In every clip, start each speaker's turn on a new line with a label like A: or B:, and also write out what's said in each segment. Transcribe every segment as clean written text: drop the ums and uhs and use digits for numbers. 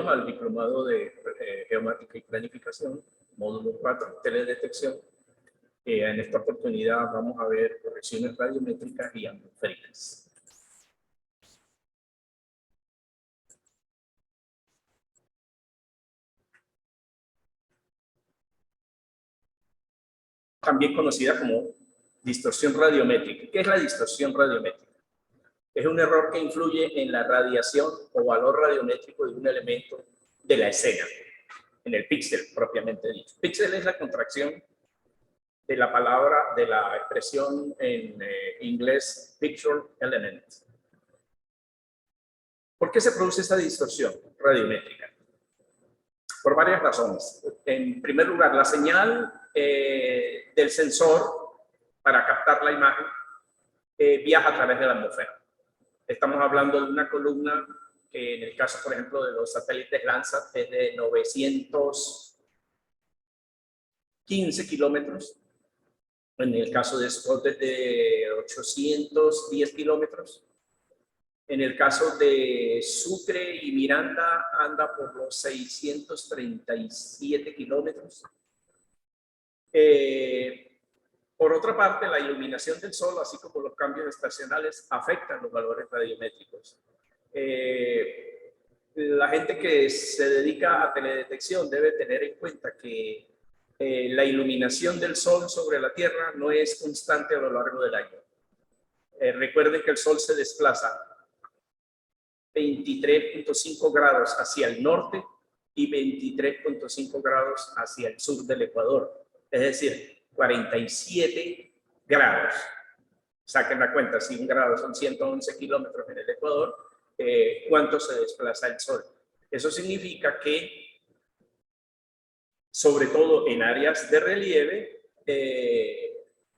A: Bienvenidos al Diplomado de Geomática y Planificación, módulo 4, teledetección. En esta oportunidad vamos a ver correcciones radiométricas y atmosféricas. También conocida como distorsión radiométrica. ¿Qué es la distorsión radiométrica? Es un error que influye en la radiación o valor radiométrico de un elemento de la escena, en el píxel propiamente dicho. Píxel es la contracción de la palabra, de la expresión en inglés picture element. ¿Por qué se produce esta distorsión radiométrica? Por varias razones. En primer lugar, la señal del sensor para captar la imagen viaja a través de la atmósfera. Estamos hablando de una columna que en el caso, por ejemplo, de los satélites Landsat es de 915 kilómetros. En el caso de Spot es de 810 kilómetros. En el caso de Sucre y Miranda anda por los 637 kilómetros. Por otra parte, la iluminación del sol, así como los cambios estacionales, afectan los valores radiométricos. La gente que se dedica a teledetección debe tener en cuenta que la iluminación del sol sobre la Tierra no es constante a lo largo del año. Recuerden que el sol se desplaza 23.5 grados hacia el norte y 23.5 grados hacia el sur del Ecuador. Es decir, 47 grados. Saquen la cuenta, si un grado son 111 kilómetros en el Ecuador, ¿cuánto se desplaza el sol? Eso significa que, sobre todo en áreas de relieve,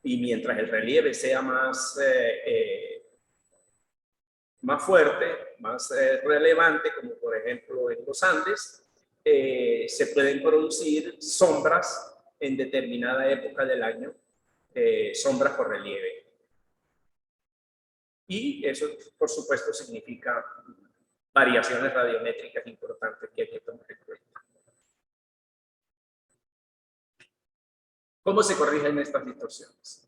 A: y mientras el relieve sea más fuerte, más relevante, como por ejemplo en los Andes, se pueden producir sombras en determinada época del año, sombras por relieve. Y eso, por supuesto, significa variaciones radiométricas importantes que hay que tomar en cuenta. ¿Cómo se corrigen estas distorsiones?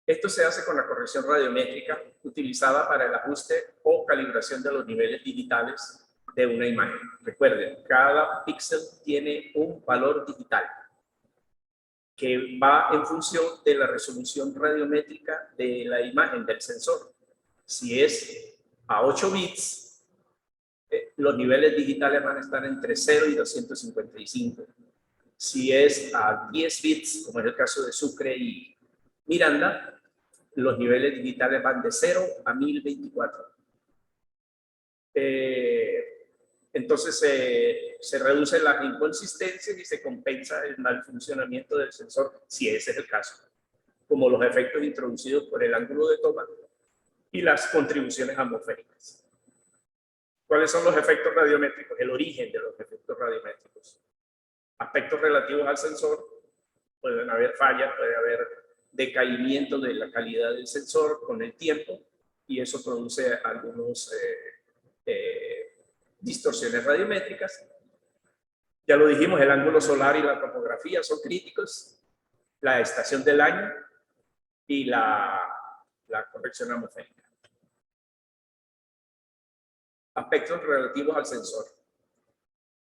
A: Esto se hace con la corrección radiométrica utilizada para el ajuste o calibración de los niveles digitales de una imagen. Recuerden, cada píxel tiene un valor digital que va en función de la resolución radiométrica de la imagen del sensor. Si es a 8 bits, los niveles digitales van a estar entre 0 y 255. Si es a 10 bits, como es el caso de Sucre y Miranda, los niveles digitales van de 0 a 1024. Entonces se reducen las inconsistencias y se compensa el mal funcionamiento del sensor, si ese es el caso, como los efectos introducidos por el ángulo de toma y las contribuciones atmosféricas. ¿Cuáles son los efectos radiométricos? El origen de los efectos radiométricos. Aspectos relativos al sensor, pueden haber fallas, puede haber decaimiento de la calidad del sensor con el tiempo, y eso produce algunos distorsiones radiométricas. Ya lo dijimos, el ángulo solar y la topografía son críticos, la estación del año y la corrección atmosférica. Aspectos relativos al sensor.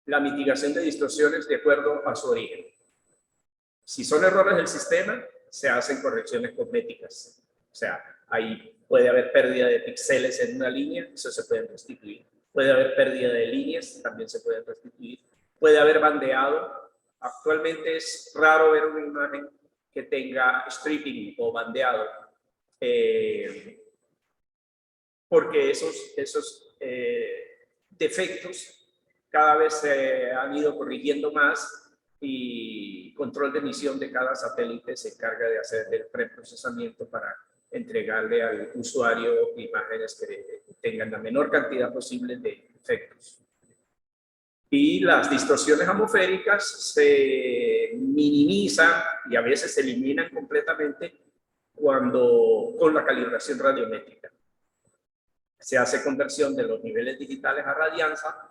A: La mitigación de distorsiones de acuerdo a su origen. Si son errores del sistema, se hacen correcciones cosméticas. O sea, ahí puede haber pérdida de píxeles en una línea, eso se puede restituir. Puede haber pérdida de líneas, también se pueden restituir. Puede haber bandeado. Actualmente es raro ver una imagen que tenga stripping o bandeado, porque esos defectos cada vez se han ido corrigiendo más, y control de emisión de cada satélite se encarga de hacer el preprocesamiento para entregarle al usuario imágenes que tengan la menor cantidad posible de efectos. Y las distorsiones atmosféricas se minimizan y a veces se eliminan completamente con la calibración radiométrica. Se hace conversión de los niveles digitales a radianza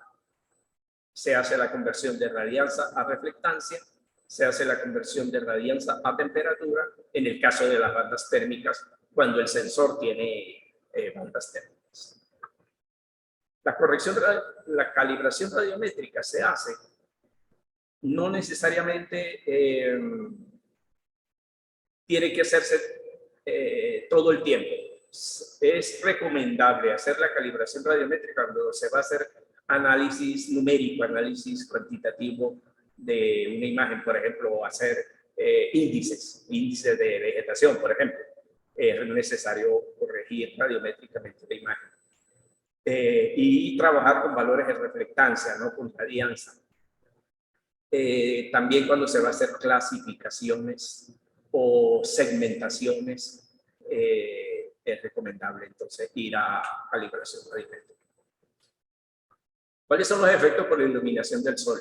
A: se hace la conversión de radianza a reflectancia, se hace la conversión de radianza a temperatura, en el caso de las bandas térmicas, cuando el sensor tiene bandas térmicas. La calibración radiométrica se hace no necesariamente tiene que hacerse todo el tiempo. Es recomendable hacer la calibración radiométrica cuando se va a hacer análisis numérico, análisis cuantitativo de una imagen, por ejemplo, hacer índices de vegetación, por ejemplo. Es necesario corregir radiométricamente la imagen. Y trabajar con valores de reflectancia, no con radianza. También cuando se va a hacer clasificaciones o segmentaciones, es recomendable entonces ir a calibración radiométrica. ¿Cuáles son los efectos por la iluminación del sol?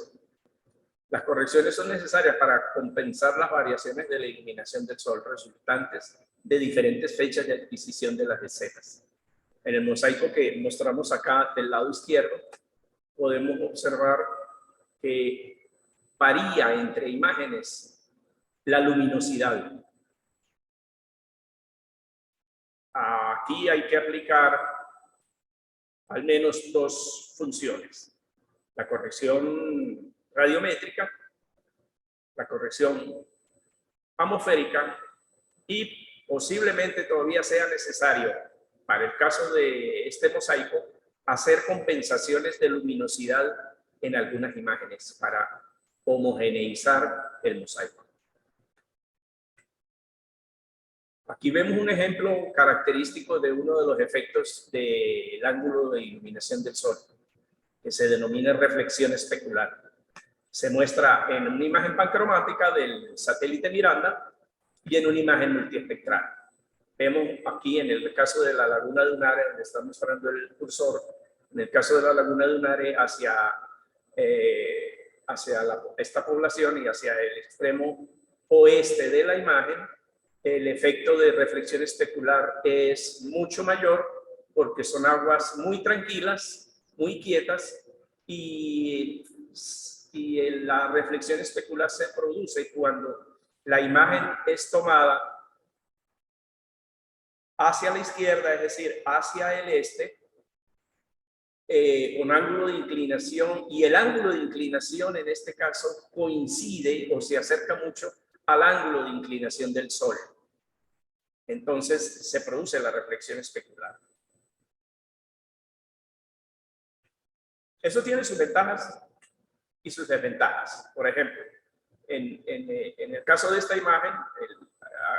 A: Las correcciones son necesarias para compensar las variaciones de la iluminación del sol resultantes de diferentes fechas de adquisición de las escenas. En el mosaico que mostramos acá del lado izquierdo, podemos observar que varía entre imágenes la luminosidad. Aquí hay que aplicar al menos dos funciones: la corrección radiométrica, la corrección atmosférica, y posiblemente todavía sea necesario, para el caso de este mosaico, hacer compensaciones de luminosidad en algunas imágenes para homogeneizar el mosaico. Aquí vemos un ejemplo característico de uno de los efectos del ángulo de iluminación del sol, que se denomina reflexión especular. Se muestra en una imagen pancromática del satélite Miranda y en una imagen multiespectral. Vemos aquí en el caso de la laguna de Unare, donde está mostrando el cursor, en el caso de la laguna de Unare hacia esta población y hacia el extremo oeste de la imagen, el efecto de reflexión especular es mucho mayor porque son aguas muy tranquilas, muy quietas, y la reflexión especular se produce cuando la imagen es tomada hacia la izquierda, es decir, hacia el este, con ángulo de inclinación, y el ángulo de inclinación en este caso coincide o se acerca mucho al ángulo de inclinación del sol. Entonces se produce la reflexión especular. Eso tiene sus ventajas y sus desventajas. Por ejemplo, en el caso de esta imagen,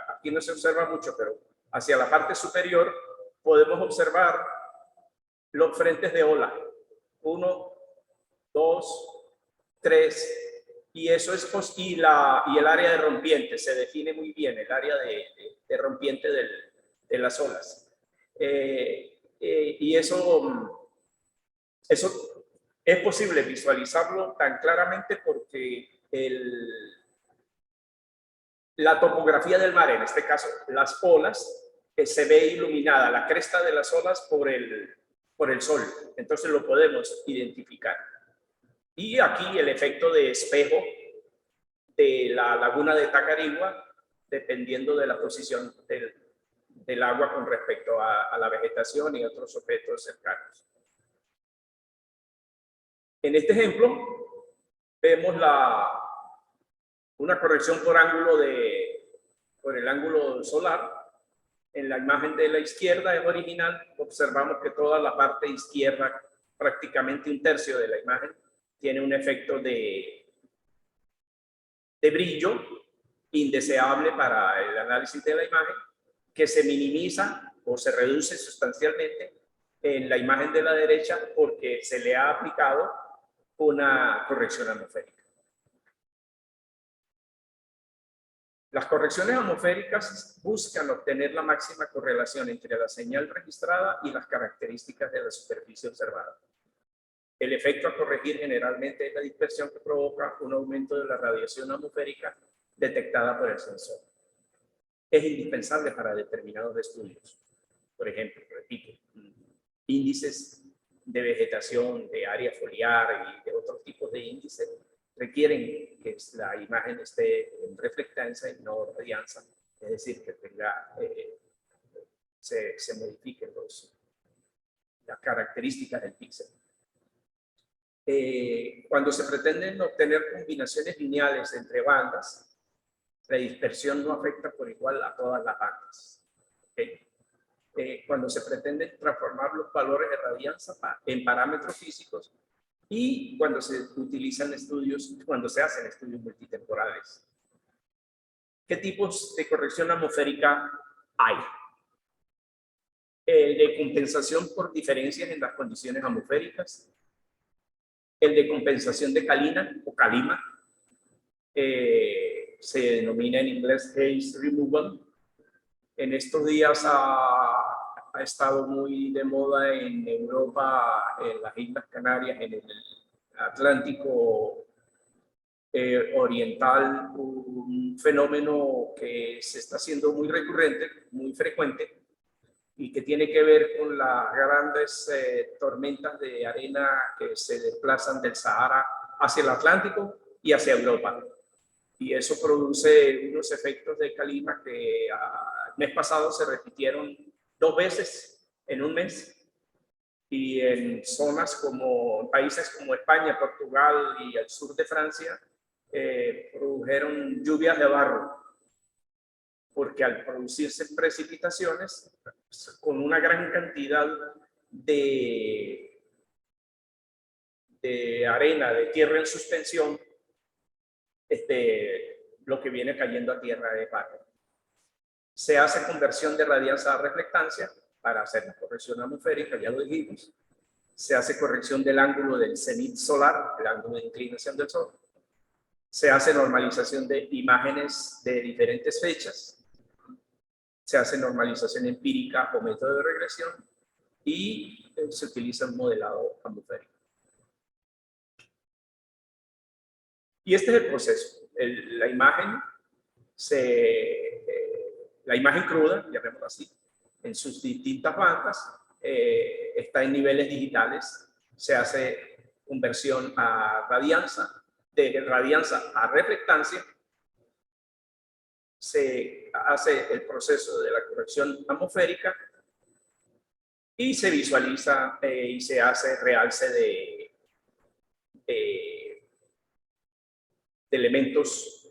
A: aquí no se observa mucho, pero hacia la parte superior podemos observar los frentes de ola. 1, 2, 3, y eso es y el área de rompiente se define muy bien, el área de rompiente de las olas. Y eso es posible visualizarlo tan claramente porque la topografía del mar, en este caso las olas, se ve iluminada, la cresta de las olas por el sol, entonces lo podemos identificar. Y aquí el efecto de espejo de la laguna de Tacarigua, dependiendo de la posición del agua con respecto a la vegetación y otros objetos cercanos. En este ejemplo vemos una corrección por el ángulo solar. En la imagen de la izquierda es original. Observamos que toda la parte izquierda, prácticamente un tercio de la imagen, tiene un efecto de brillo indeseable para el análisis de la imagen, que se minimiza o se reduce sustancialmente en la imagen de la derecha porque se le ha aplicado una corrección atmosférica. Las correcciones atmosféricas buscan obtener la máxima correlación entre la señal registrada y las características de la superficie observada. El efecto a corregir generalmente es la dispersión que provoca un aumento de la radiación atmosférica detectada por el sensor. Es indispensable para determinados estudios. Por ejemplo, repito, índices de vegetación, de área foliar y de otros tipos de índices, requieren que la imagen esté en reflectancia y no radianza, es decir, que tenga, se modifiquen las características del píxel. Cuando se pretenden obtener combinaciones lineales entre bandas, la dispersión no afecta por igual a todas las bandas. ¿Okay? Cuando se pretende transformar los valores de radianza en parámetros físicos y cuando se utilizan estudios, cuando se hacen estudios multitemporales. ¿Qué tipos de corrección atmosférica hay? El de compensación por diferencias en las condiciones atmosféricas, el de compensación de Kalina o Kalima, se denomina en inglés haze removal. En estos días ha estado muy de moda en Europa, en las Islas Canarias, en el Atlántico Oriental, un fenómeno que se está haciendo muy recurrente, muy frecuente, y que tiene que ver con las grandes tormentas de arena que se desplazan del Sahara hacia el Atlántico y hacia Europa. Y eso produce unos efectos de Kalima que el mes pasado se repitieron 2 veces en un mes. Y en zonas como países como España, Portugal y el sur de Francia, produjeron lluvias de barro. Porque al producirse precipitaciones, con una gran cantidad de arena, de tierra en suspensión, lo que viene cayendo a tierra de barro. Se hace conversión de radianza a reflectancia para hacer la corrección atmosférica, ya lo dijimos. Se hace corrección del ángulo del cenit solar, el ángulo de inclinación del sol. Se hace normalización de imágenes de diferentes fechas. Se hace normalización empírica o método de regresión y se utiliza un modelado atmosférico. Y este es el proceso. La imagen cruda, llamémoslo así, en sus distintas bandas, está en niveles digitales. Se hace conversión a radianza, de radianza a reflectancia. Se hace el proceso de la corrección atmosférica y se visualiza y se hace realce de elementos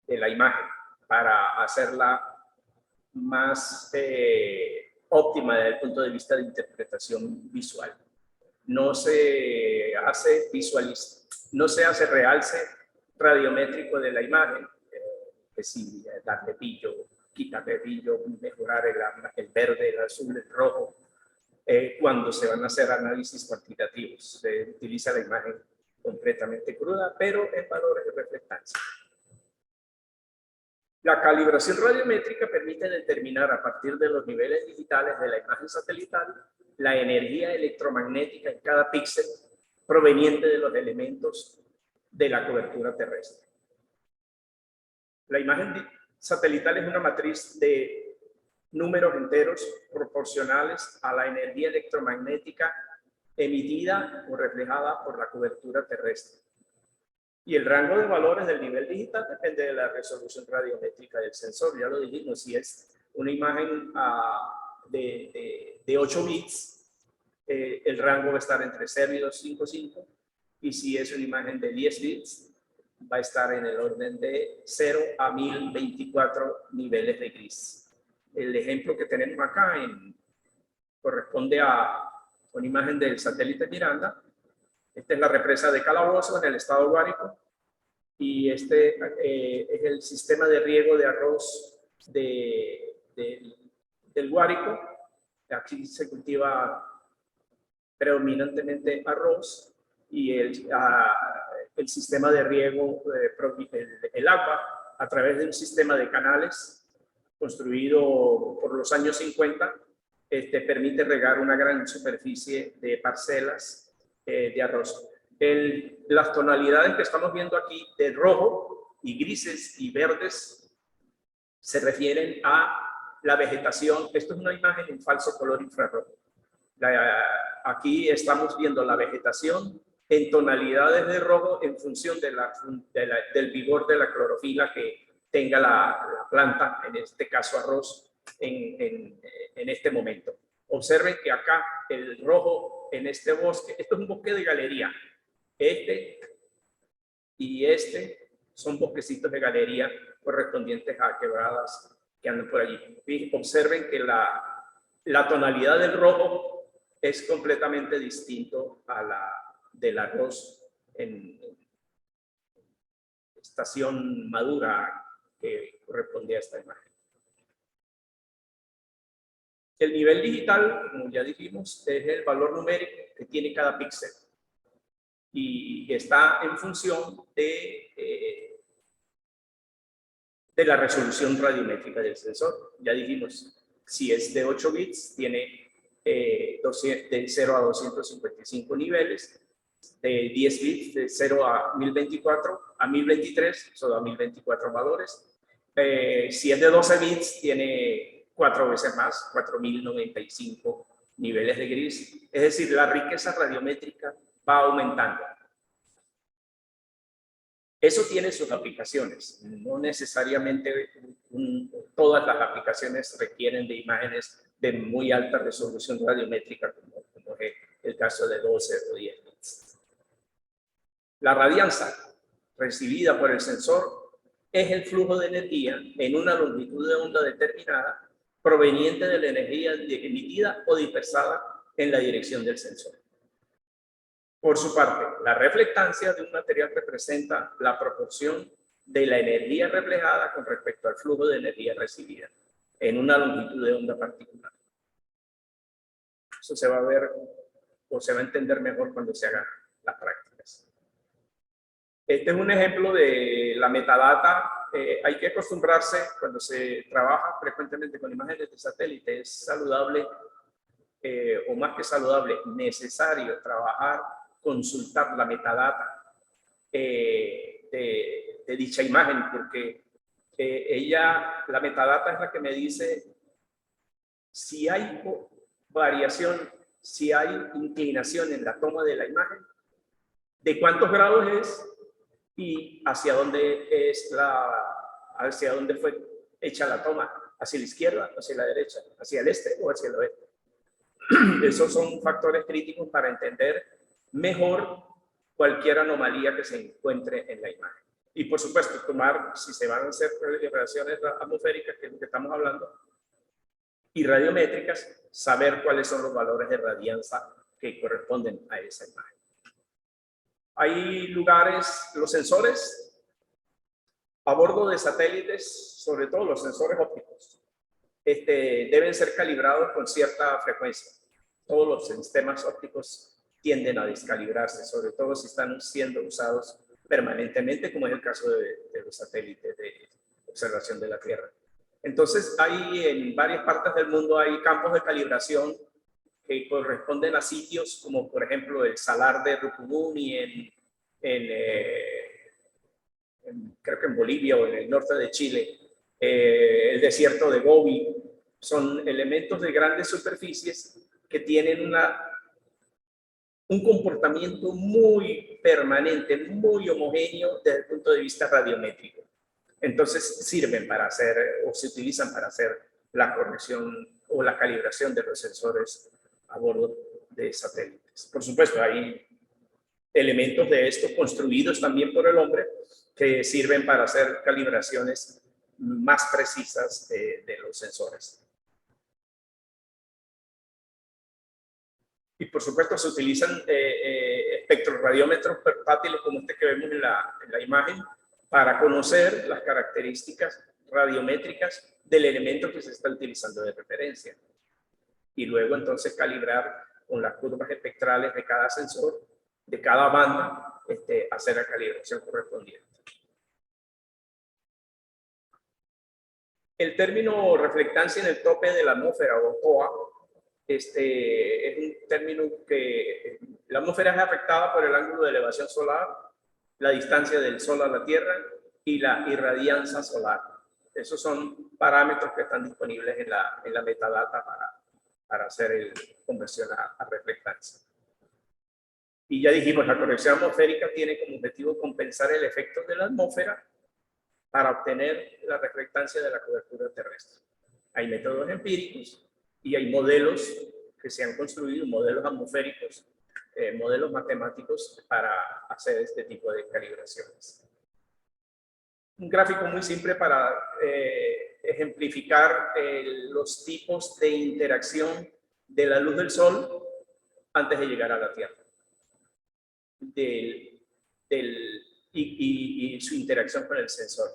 A: de la imagen para hacerla más óptima desde el punto de vista de interpretación visual. No se hace realce radiométrico de la imagen, que sí, darle brillo, quitarle brillo, mejorar el verde, el azul, el rojo, cuando se van a hacer análisis cuantitativos. Se utiliza la imagen completamente cruda, pero en valores de reflectancia. La calibración radiométrica permite determinar a partir de los niveles digitales de la imagen satelital la energía electromagnética en cada píxel proveniente de los elementos de la cobertura terrestre. La imagen satelital es una matriz de números enteros proporcionales a la energía electromagnética emitida o reflejada por la cobertura terrestre. Y el rango de valores del nivel digital depende de la resolución radiométrica del sensor. Ya lo dijimos, si es una imagen de 8 bits, el rango va a estar entre 0 y 255. Y si es una imagen de 10 bits, va a estar en el orden de 0 a 1024 niveles de gris. El ejemplo que tenemos acá corresponde a una imagen del satélite Miranda. Esta es la represa de Calabozo en el estado Guárico y este es el sistema de riego de arroz del Guárico. Aquí se cultiva predominantemente arroz y el sistema de riego, el agua, a través de un sistema de canales construido por los años 50, permite regar una gran superficie de parcelas de arroz. Las tonalidades que estamos viendo aquí de rojo y grises y verdes se refieren a la vegetación. Esto es una imagen en falso color infrarrojo. Aquí estamos viendo la vegetación en tonalidades de rojo en función del vigor de la clorofila que tenga la planta, en este caso arroz, en este momento. Observen que acá el rojo en este bosque, esto es un bosque de galería, este y este son bosquecitos de galería correspondientes a quebradas que andan por allí. Y observen que la tonalidad del rojo es completamente distinto a la del arroz en estación madura que corresponde a esta imagen. El nivel digital, como ya dijimos, es el valor numérico que tiene cada píxel y está en función de la resolución radiométrica del sensor. Ya dijimos, si es de 8 bits, tiene de 0 a 255 niveles, de 10 bits, de 0 a 1024, a 1023, solo a 1024 valores. Si es de 12 bits, tiene 4 veces más, 4095 niveles de gris. Es decir, la riqueza radiométrica va aumentando. Eso tiene sus aplicaciones. No necesariamente todas las aplicaciones requieren de imágenes de muy alta resolución radiométrica, como es el caso de 12 o 10 bits. La radianza recibida por el sensor es el flujo de energía en una longitud de onda determinada proveniente de la energía emitida o dispersada en la dirección del sensor. Por su parte, la reflectancia de un material representa la proporción de la energía reflejada con respecto al flujo de energía recibida en una longitud de onda particular. Eso se va a ver o se va a entender mejor cuando se hagan las prácticas. Este es un ejemplo de la metadata. Hay que acostumbrarse cuando se trabaja frecuentemente con imágenes de satélite. Es saludable, o más que saludable, necesario trabajar, consultar la metadata de dicha imagen, porque la metadata es la que me dice si hay variación, si hay inclinación en la toma de la imagen, de cuántos grados es y hacia dónde fue hecha la toma, hacia la izquierda, hacia la derecha, hacia el este o hacia el oeste. Esos son factores críticos para entender mejor cualquier anomalía que se encuentre en la imagen. Y por supuesto, si se van a hacer radiaciones atmosféricas, que es lo que estamos hablando, y radiométricas, saber cuáles son los valores de radianza que corresponden a esa imagen. Hay lugares, los sensores a bordo de satélites, sobre todo los sensores ópticos, deben ser calibrados con cierta frecuencia. Todos los sistemas ópticos tienden a descalibrarse, sobre todo si están siendo usados permanentemente, como es el caso de los satélites de observación de la Tierra. Entonces, en varias partes del mundo hay campos de calibración que corresponden a sitios como, por ejemplo, el Salar de Rupununi creo que en Bolivia o en el norte de Chile, el desierto de Gobi. Son elementos de grandes superficies que tienen un comportamiento muy permanente, muy homogéneo desde el punto de vista radiométrico. Entonces sirven para hacer, o se utilizan para hacer la corrección o la calibración de los sensores a bordo de satélites. Por supuesto, hay elementos de estos construidos también por el hombre que sirven para hacer calibraciones más precisas de los sensores. Y por supuesto se utilizan espectroradiómetros portátiles como este que vemos en la imagen para conocer las características radiométricas del elemento que se está utilizando de referencia. Y luego entonces calibrar con las curvas espectrales de cada sensor, de cada banda, hacer la calibración correspondiente. El término reflectancia en el tope de la atmósfera o TOA es un término que la atmósfera es afectada por el ángulo de elevación solar, la distancia del Sol a la Tierra y la irradianza solar. Esos son parámetros que están disponibles en la metadata para hacer el conversión a reflectancia. Y ya dijimos, la corrección atmosférica tiene como objetivo compensar el efecto de la atmósfera para obtener la reflectancia de la cobertura terrestre. Hay métodos empíricos y hay modelos que se han construido, modelos atmosféricos, modelos matemáticos para hacer este tipo de calibraciones. Un gráfico muy simple para ejemplificar los tipos de interacción de la luz del sol antes de llegar a la Tierra. Y su interacción con el sensor.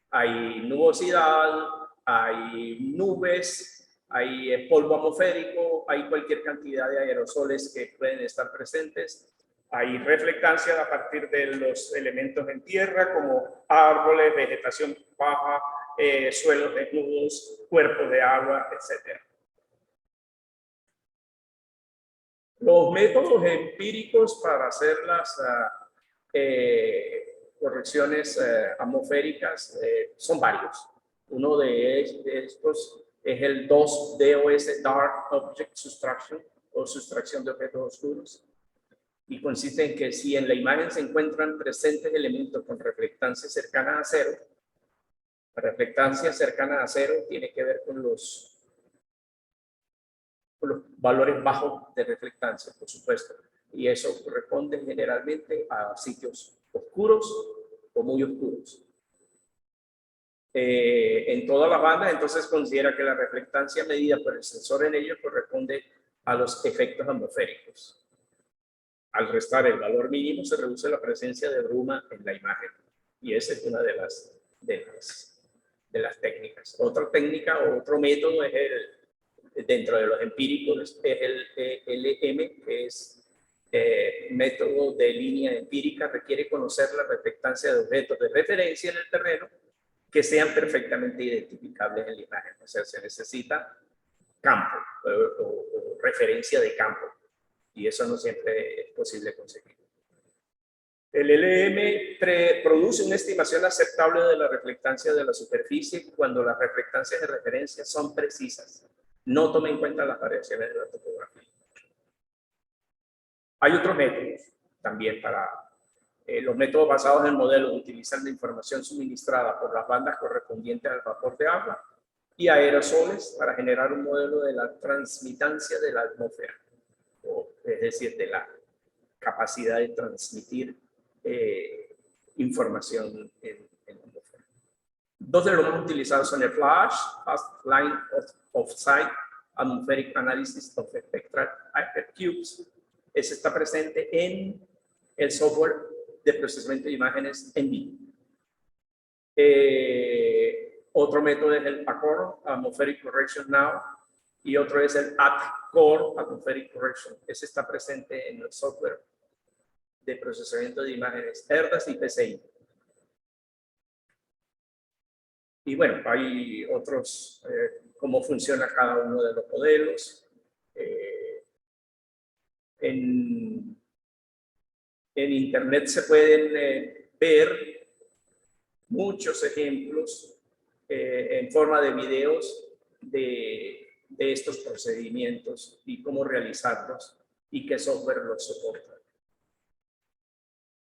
A: Hay nubosidad, hay nubes, hay polvo atmosférico, hay cualquier cantidad de aerosoles que pueden estar presentes. Hay reflectancia a partir de los elementos en tierra, como árboles, vegetación baja, suelos desnudos, cuerpos de agua, etc. Los métodos empíricos para hacer las correcciones atmosféricas son varios. Uno de estos es el 2DOS, Dark Object Subtraction, o sustracción de objetos oscuros. Y consiste en que si en la imagen se encuentran presentes elementos con reflectancia cercana a cero, la reflectancia cercana a cero tiene que ver con los valores bajos de reflectancia, por supuesto. Y eso corresponde generalmente a sitios oscuros o muy oscuros. En todas las bandas, entonces considera que la reflectancia medida por el sensor en ellos corresponde a los efectos atmosféricos. Al restar el valor mínimo se reduce la presencia de bruma en la imagen. Y esa es una de las técnicas. Otra técnica o otro método es dentro de los empíricos, es el LM, que es método de línea empírica. Requiere conocer la reflectancia de objetos de referencia en el terreno que sean perfectamente identificables en la imagen. O sea, se necesita campo o referencia de campo. Y eso no siempre es posible conseguir. El LM produce una estimación aceptable de la reflectancia de la superficie cuando las reflectancias de referencia son precisas. No toma en cuenta las variaciones de la topografía. Hay otros métodos también para los métodos basados en modelos utilizan la información suministrada por las bandas correspondientes al vapor de agua y aerosoles para generar un modelo de la transmitancia de la atmósfera. Es decir, de la capacidad de transmitir información en la atmósfera. Dos de los más utilizados son el FLASH, Fast Line of Sight, Atmospheric Analysis of Spectral Cubes. Ese está presente en el software de procesamiento de imágenes en vivo. Otro método es el ACORN, Atmospheric Correction Now, y otro es el ATCOR, Atmospheric Correction. Ese está presente en el software de procesamiento de imágenes ERDAS y PCI. Y bueno, hay otros, cómo funciona cada uno de los modelos. En Internet se pueden ver muchos ejemplos en forma de videos de estos procedimientos y cómo realizarlos y qué software los soporta.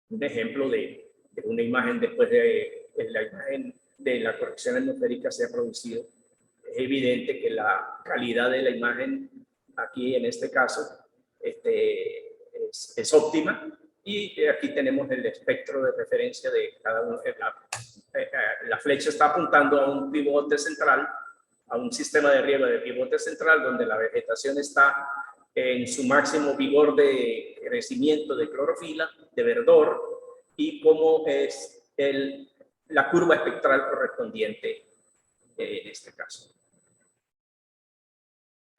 A: Un ejemplo de una imagen después de la imagen de la corrección atmosférica se ha producido. Es evidente que la calidad de la imagen aquí en este caso es óptima, y aquí tenemos el espectro de referencia de cada uno. La flecha está apuntando a un pivote central, a un sistema de riego de pivote central donde la vegetación está en su máximo vigor de crecimiento de clorofila, de verdor, y cómo es la curva espectral correspondiente en este caso.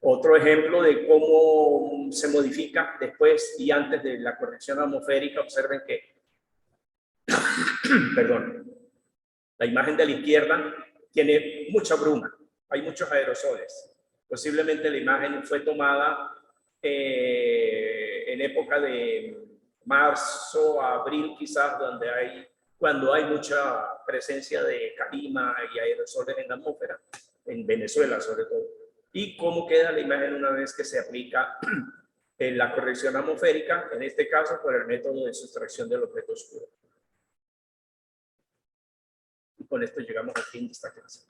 A: Otro ejemplo de cómo se modifica después y antes de la corrección atmosférica. Observen que perdón, la imagen de la izquierda tiene mucha bruma, hay muchos aerosoles. Posiblemente la imagen fue tomada en época de marzo, abril quizás, cuando hay mucha presencia de calima y aerosoles en la atmósfera, en Venezuela sobre todo. y cómo queda la imagen una vez que se aplica en la corrección atmosférica, en este caso por el método de sustracción del objeto oscuro. Y con esto llegamos al fin de esta clase.